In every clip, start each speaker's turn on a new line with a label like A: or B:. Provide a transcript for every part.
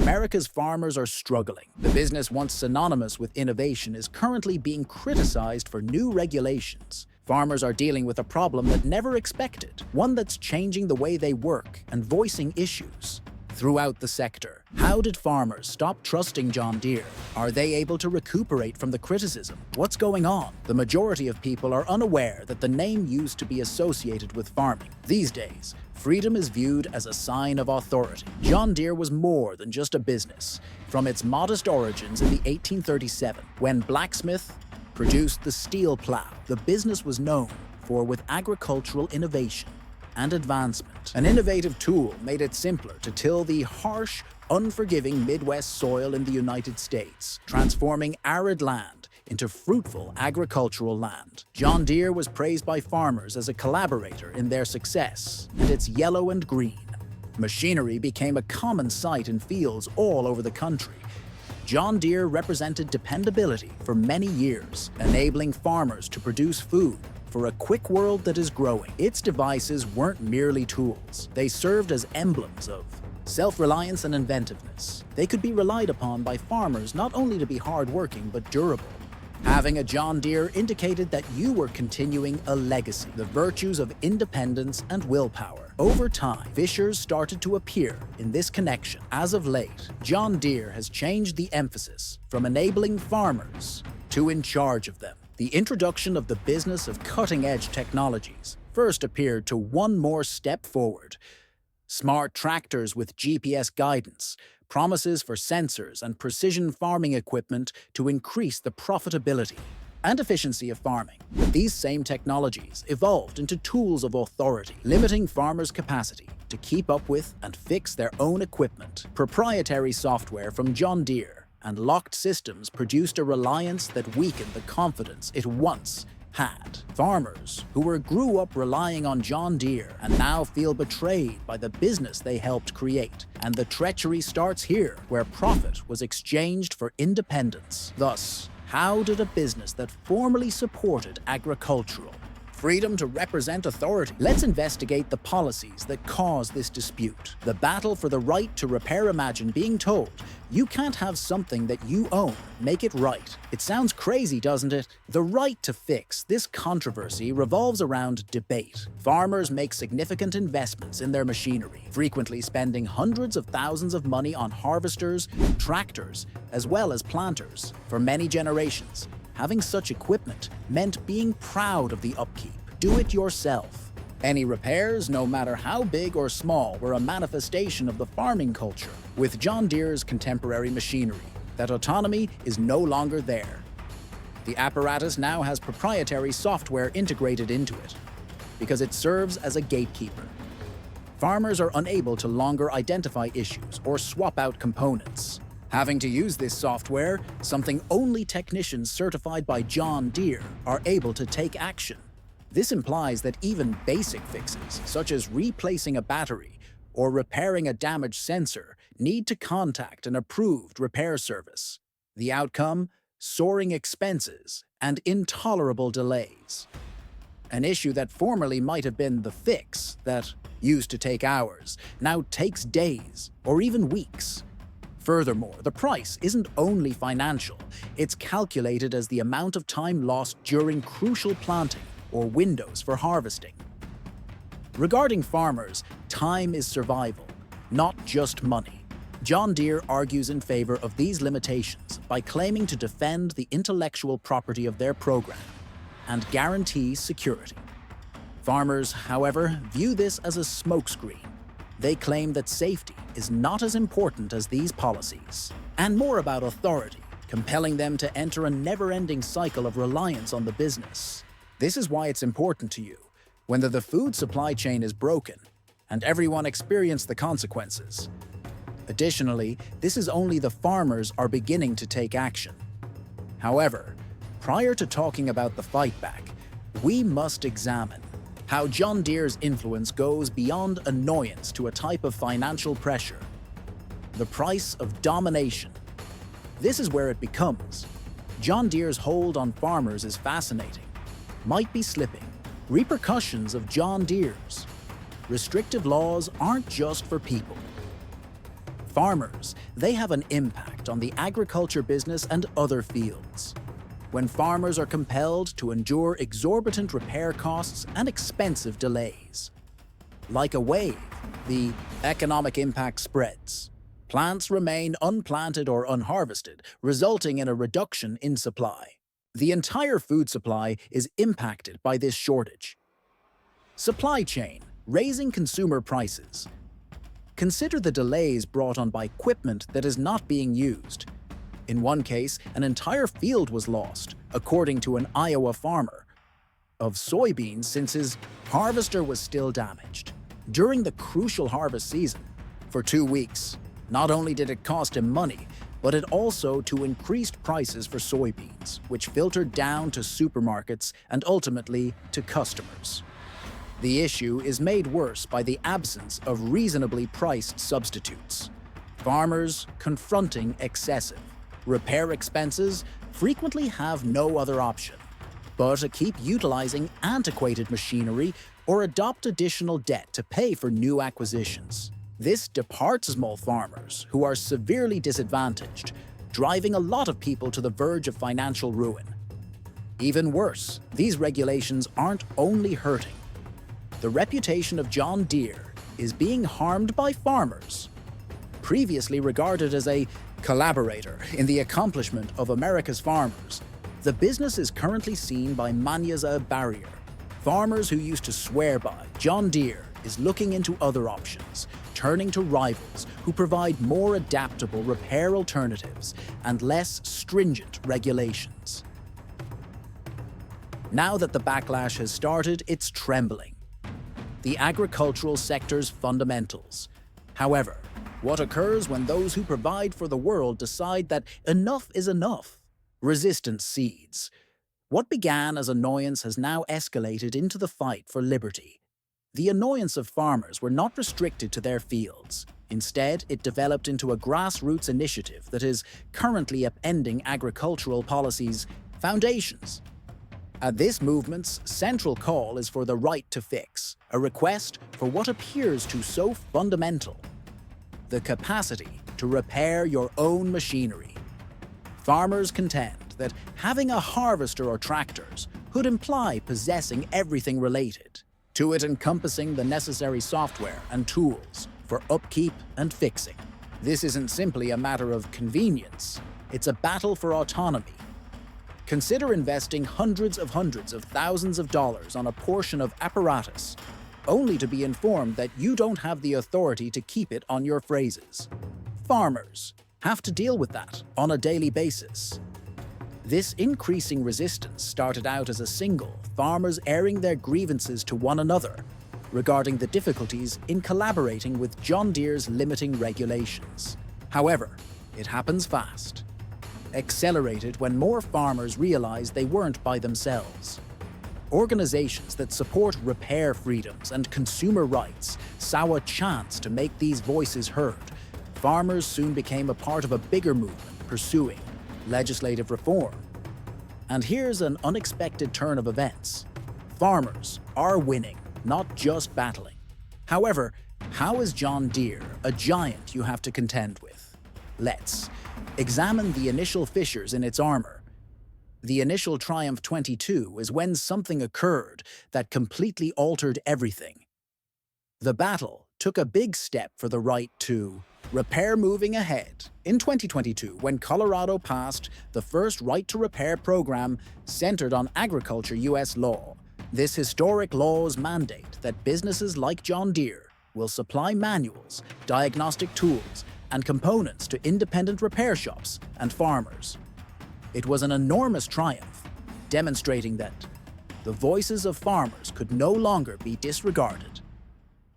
A: America's farmers are struggling. The business once synonymous with innovation is currently being criticized for new regulations. Farmers are dealing with a problem that never expected, one that's changing the way they work and voicing issues. Throughout the sector, how did farmers stop trusting John Deere? Are they able to recuperate from the criticism? What's going on? The majority of people are unaware that the name used to be associated with farming. These days, freedom is viewed as a sign of authority. John Deere was more than just a business. From its modest origins in the 1837, when blacksmith produced the steel plow, the business was known with agricultural innovation and advancement. An innovative tool made it simpler to till the harsh, unforgiving Midwest soil in the United States, transforming arid land into fruitful agricultural land. John Deere was praised by farmers as a collaborator in their success, and its yellow and green machinery became a common sight in fields all over the country. John Deere represented dependability for many years, enabling farmers to produce food for a quick world that is growing. Its devices weren't merely tools. They served as emblems of self-reliance and inventiveness. They could be relied upon by farmers not only to be hardworking but durable. Having a John Deere indicated that you were continuing a legacy, the virtues of independence and willpower. Over time, fissures started to appear in this connection. As of late, John Deere has changed the emphasis from enabling farmers to in charge of them. The introduction of the business of cutting-edge technologies first appeared to one more step forward. Smart tractors with GPS guidance, promises for sensors and precision farming equipment to increase the profitability and efficiency of farming. But these same technologies evolved into tools of authority, limiting farmers' capacity to keep up with and fix their own equipment. Proprietary software from John Deere and locked systems produced a reliance that weakened the confidence it once had. Farmers who grew up relying on John Deere and now feel betrayed by the business they helped create. And the treachery starts here, where profit was exchanged for independence. Thus, how did a business that formerly supported agricultural freedom to represent authority? Let's investigate the policies that cause this dispute. The battle for the right to repair. Imagine being told, you can't have something that you own, make it right. It sounds crazy, doesn't it? The right to fix. This controversy revolves around debate. Farmers make significant investments in their machinery, frequently spending hundreds of thousands of money on harvesters, tractors, as well as planters. For many generations, having such equipment meant being proud of the upkeep. Do it yourself. Any repairs, no matter how big or small, were a manifestation of the farming culture. With John Deere's contemporary machinery, that autonomy is no longer there. The apparatus now has proprietary software integrated into it, because it serves as a gatekeeper. Farmers are unable to longer identify issues or swap out components. Having to use this software, something only technicians certified by John Deere are able to take action. This implies that even basic fixes, such as replacing a battery or repairing a damaged sensor, need to contact an approved repair service. The outcome? Soaring expenses and intolerable delays. An issue that formerly might have been the fix that used to take hours now takes days or even weeks. Furthermore, the price isn't only financial, it's calculated as the amount of time lost during crucial planting or windows for harvesting. Regarding farmers, time is survival, not just money. John Deere argues in favor of these limitations by claiming to defend the intellectual property of their program and guarantee security. Farmers, however, view this as a smokescreen. They claim that safety is not as important as these policies, and more about authority, compelling them to enter a never-ending cycle of reliance on the business. This is why it's important to you, when the food supply chain is broken, and everyone experiences the consequences. Additionally, this is only the farmers are beginning to take action. However, prior to talking about the fight back, we must examine how John Deere's influence goes beyond annoyance to a type of financial pressure. The price of domination. This is where it becomes. John Deere's hold on farmers is fascinating. Might be slipping. Repercussions of John Deere's. Restrictive laws aren't just for people. Farmers, they have an impact on the agriculture business and other fields. When farmers are compelled to endure exorbitant repair costs and expensive delays. Like a wave, the economic impact spreads. Plants remain unplanted or unharvested, resulting in a reduction in supply. The entire food supply is impacted by this shortage. Supply chain, raising consumer prices. Consider the delays brought on by equipment that is not being used. In one case, an entire field was lost, according to an Iowa farmer, of soybeans since his harvester was still damaged. During the crucial harvest season, for 2 weeks, not only did it cost him money, but it also to increased prices for soybeans, which filtered down to supermarkets and ultimately to customers. The issue is made worse by the absence of reasonably priced substitutes. Farmers confronting excessive repair expenses frequently have no other option but to keep utilizing antiquated machinery or adopt additional debt to pay for new acquisitions. This departs small farmers who are severely disadvantaged, driving a lot of people to the verge of financial ruin. Even worse, these regulations aren't only hurting. The reputation of John Deere is being harmed by farmers. Previously regarded as a collaborator in the accomplishment of America's farmers, the business is currently seen by many as a barrier. Farmers who used to swear by John Deere is looking into other options, turning to rivals who provide more adaptable repair alternatives and less stringent regulations. Now that the backlash has started, it's trembling. The agricultural sector's fundamentals. However, what occurs when those who provide for the world decide that enough is enough? Resistance seeds. What began as annoyance has now escalated into the fight for liberty. The annoyance of farmers were not restricted to their fields. Instead, it developed into a grassroots initiative that is currently upending agricultural policies' foundations. At this movement's central call is for the right to fix, a request for what appears to so fundamental: the capacity to repair your own machinery. Farmers contend that having a harvester or tractors could imply possessing everything related to it, encompassing the necessary software and tools for upkeep and fixing. This isn't simply a matter of convenience, it's a battle for autonomy. Consider investing hundreds of thousands of dollars on a portion of apparatus, only to be informed that you don't have the authority to keep it on your phrases. Farmers have to deal with that on a daily basis. This increasing resistance started out as a single, farmers airing their grievances to one another regarding the difficulties in collaborating with John Deere's limiting regulations. However, it happens fast. Accelerated when more farmers realized they weren't by themselves. Organizations that support repair freedoms and consumer rights saw a chance to make these voices heard. Farmers soon became a part of a bigger movement pursuing legislative reform. And here's an unexpected turn of events. Farmers are winning, not just battling. However, how is John Deere a giant you have to contend with? Let's examine the initial fissures in its armor. The initial Triumph 22 is when something occurred that completely altered everything. The battle took a big step for the right to repair moving ahead in 2022 when Colorado passed the first right to repair program centered on agriculture U.S. law. This historic law's mandate that businesses like John Deere will supply manuals, diagnostic tools, and components to independent repair shops and farmers. It was an enormous triumph, demonstrating that the voices of farmers could no longer be disregarded.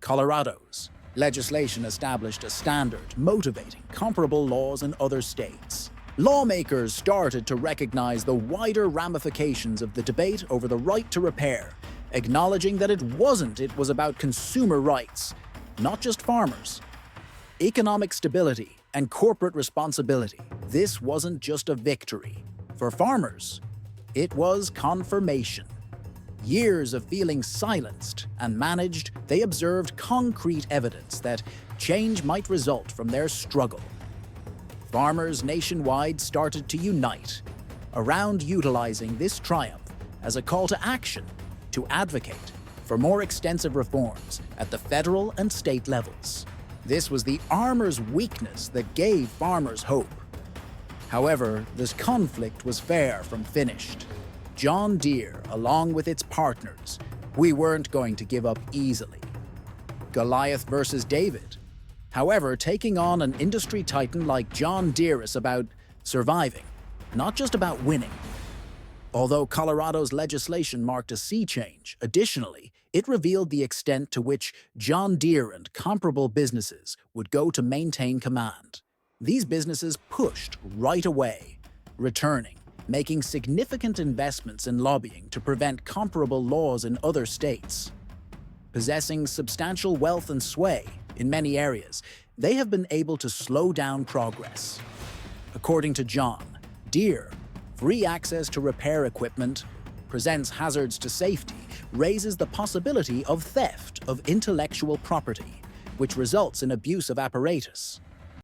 A: Colorado's legislation established a standard motivating comparable laws in other states. Lawmakers started to recognize the wider ramifications of the debate over the right to repair, acknowledging that it was about consumer rights, not just farmers. Economic stability and corporate responsibility. This wasn't just a victory. For farmers, it was confirmation. Years of feeling silenced and managed, they observed concrete evidence that change might result from their struggle. Farmers nationwide started to unite around utilizing this triumph as a call to action to advocate for more extensive reforms at the federal and state levels. This was the armor's weakness that gave farmers hope. However, this conflict was far from finished. John Deere, along with its partners, we weren't going to give up easily. Goliath versus David. However, taking on an industry titan like John Deere is about surviving, not just about winning. Although Colorado's legislation marked a sea change, additionally, it revealed the extent to which John Deere and comparable businesses would go to maintain command. These businesses pushed right away, returning, making significant investments in lobbying to prevent comparable laws in other states. Possessing substantial wealth and sway in many areas, they have been able to slow down progress. According to John Deere, free access to repair equipment presents hazards to safety, raises the possibility of theft of intellectual property, which results in abuse of apparatus.